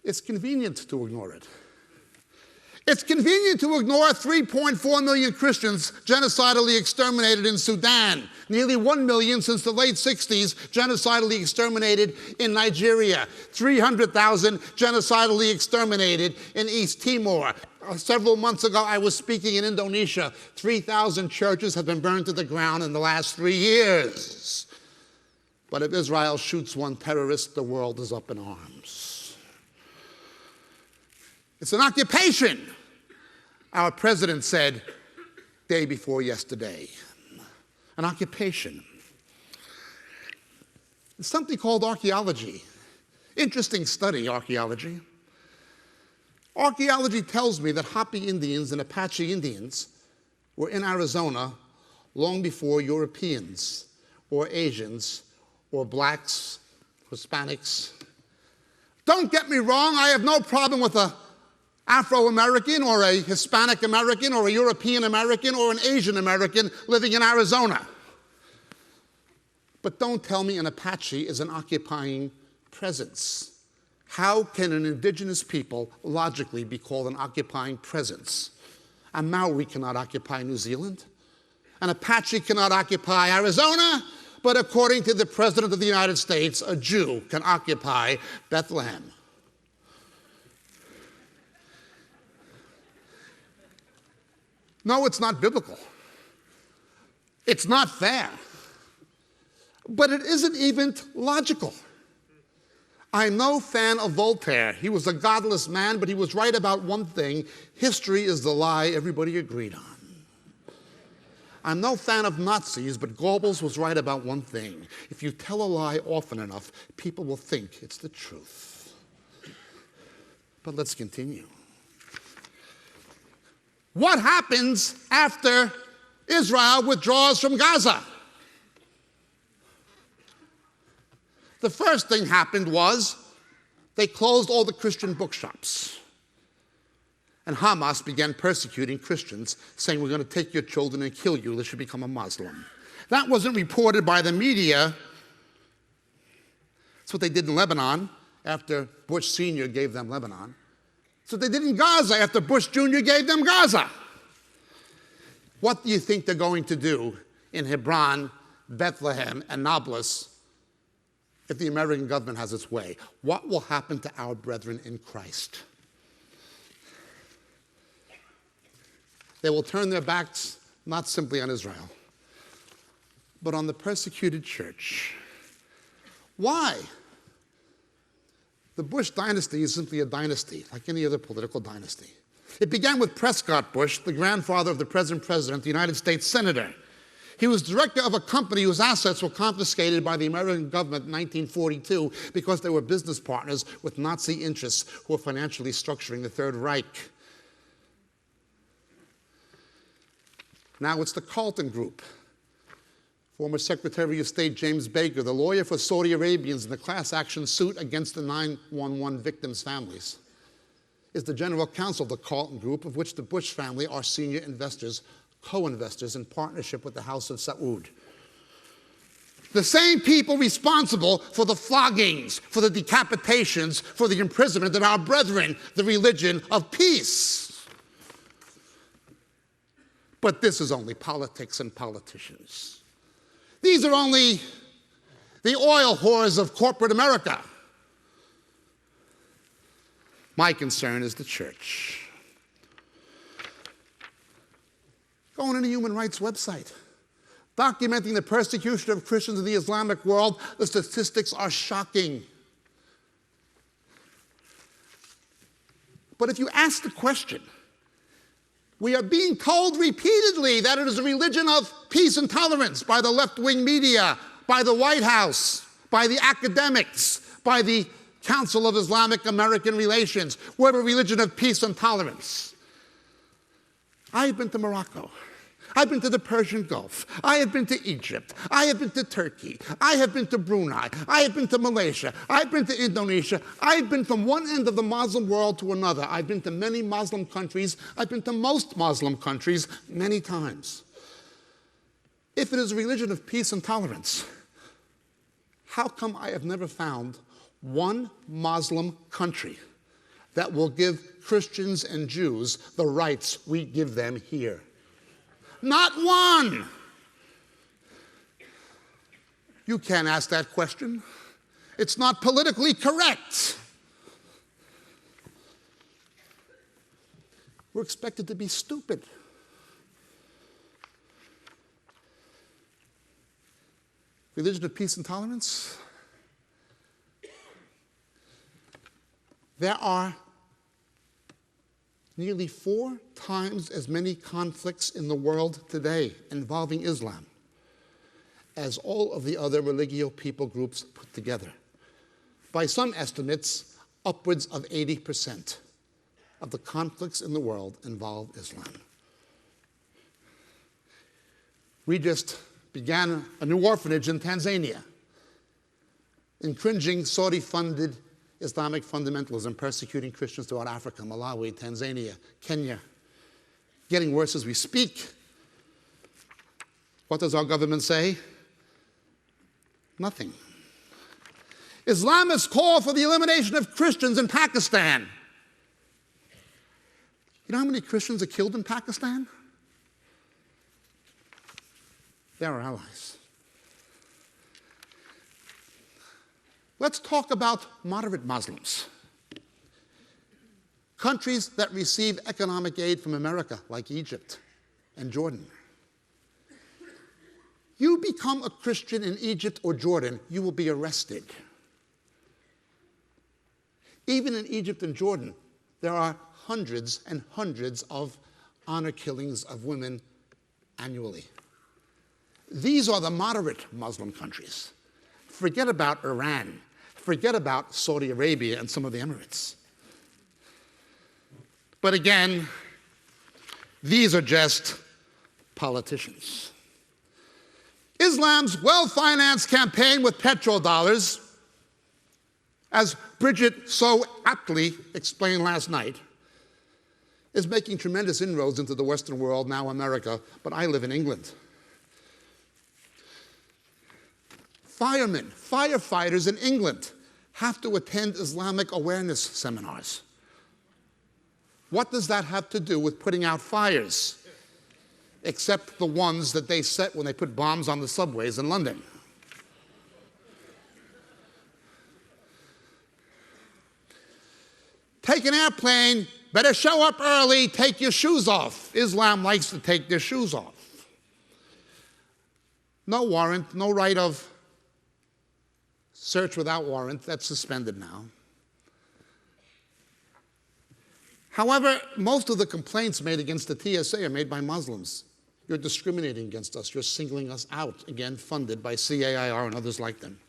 It's convenient to ignore it. It's convenient to ignore 3.4 million Christians genocidally exterminated in Sudan, nearly 1 million since the late 60s genocidally exterminated in Nigeria, 300,000 genocidally exterminated in East Timor. Several months ago, I was speaking in Indonesia. 3,000 churches have been burned to the ground in the last 3 years. But if Israel shoots one terrorist, the world is up in arms. It's an occupation, our president said day before yesterday. An occupation. It's something called archaeology. Interesting study, archaeology. Archaeology tells me that Hopi Indians and Apache Indians were in Arizona long before Europeans or Asians or blacks, Hispanics. Don't get me wrong, I have no problem with an Afro-American or a Hispanic American or a European American or an Asian American living in Arizona. But don't tell me an Apache is an occupying presence. How can an indigenous people logically be called an occupying presence? A Maori cannot occupy New Zealand. An Apache cannot occupy Arizona. But according to the President of the United States, a Jew can occupy Bethlehem. No, it's not biblical. It's not fair. But it isn't even logical. I'm no fan of Voltaire. He was a godless man, but he was right about one thing. History is the lie everybody agreed on. I'm no fan of Nazis, but Goebbels was right about one thing. If you tell a lie often enough, people will think it's the truth. But let's continue. What happens after Israel withdraws from Gaza? The first thing happened was they closed all the Christian bookshops. And Hamas began persecuting Christians, saying, we're going to take your children and kill you unless you become a Muslim. That wasn't reported by the media. That's what they did in Lebanon after Bush Sr. gave them Lebanon. That's what they did in Gaza after Bush Jr. gave them Gaza. What do you think they're going to do in Hebron, Bethlehem, and Nablus if the American government has its way? What will happen to our brethren in Christ? They will turn their backs not simply on Israel, but on the persecuted church. Why? The Bush dynasty is simply a dynasty, like any other political dynasty. It began with Prescott Bush, the grandfather of the present president, the United States Senator. He was director of a company whose assets were confiscated by the American government in 1942 because they were business partners with Nazi interests who were financially structuring the Third Reich. Now it's the Carlton Group. Former Secretary of State James Baker, the lawyer for Saudi Arabians in the class action suit against the 9/11 victims' families, is the general counsel of the Carlton Group, of which the Bush family are senior investors, co-investors in partnership with the House of Saud. The same people responsible for the floggings, for the decapitations, for the imprisonment of our brethren, the religion of peace. But this is only politics and politicians. These are only the oil whores of corporate America. My concern is the church. Go on any human rights website. Documenting the persecution of Christians in the Islamic world, the statistics are shocking. But if you ask the question, we are being told repeatedly that it is a religion of peace and tolerance by the left-wing media, by the White House, by the academics, by the Council of Islamic American Relations. We're a religion of peace and tolerance. I have been to Morocco. I've been to the Persian Gulf. I have been to Egypt. I have been to Turkey. I have been to Brunei. I have been to Malaysia. I've been to Indonesia. I've been from one end of the Muslim world to another. I've been to many Muslim countries. I've been to most Muslim countries many times. If it is a religion of peace and tolerance, how come I have never found one Muslim country that will give Christians and Jews the rights we give them here. Not one. You can't ask that question. It's not politically correct. We're expected to be stupid. Religion of peace and tolerance? There are nearly 4 times as many conflicts in the world today involving Islam as all of the other religio people groups put together. By some estimates, upwards of 80% of the conflicts in the world involve Islam. We just began a new orphanage in Tanzania, infringing Saudi-funded Islamic fundamentalism, persecuting Christians throughout Africa, Malawi, Tanzania, Kenya. Getting worse as we speak. What does our government say? Nothing. Islamists call for the elimination of Christians in Pakistan. You know how many Christians are killed in Pakistan? They're our allies. Let's talk about moderate Muslims. Countries that receive economic aid from America, like Egypt and Jordan. You become a Christian in Egypt or Jordan, you will be arrested. Even in Egypt and Jordan, there are hundreds and hundreds of honor killings of women annually. These are the moderate Muslim countries. Forget about Iran. Forget about Saudi Arabia and some of the Emirates. But again, these are just politicians. Islam's well-financed campaign with petrodollars, as Bridget so aptly explained last night, is making tremendous inroads into the Western world, now America, but I live in England. Firemen, firefighters in England have to attend Islamic awareness seminars. What does that have to do with putting out fires? Except the ones that they set when they put bombs on the subways in London. Take an airplane, better show up early, take your shoes off. Islam likes to take their shoes off. No warrant, no right of search without warrant, that's suspended now. However, most of the complaints made against the TSA are made by Muslims. You're discriminating against us, you're singling us out, again funded by CAIR and others like them.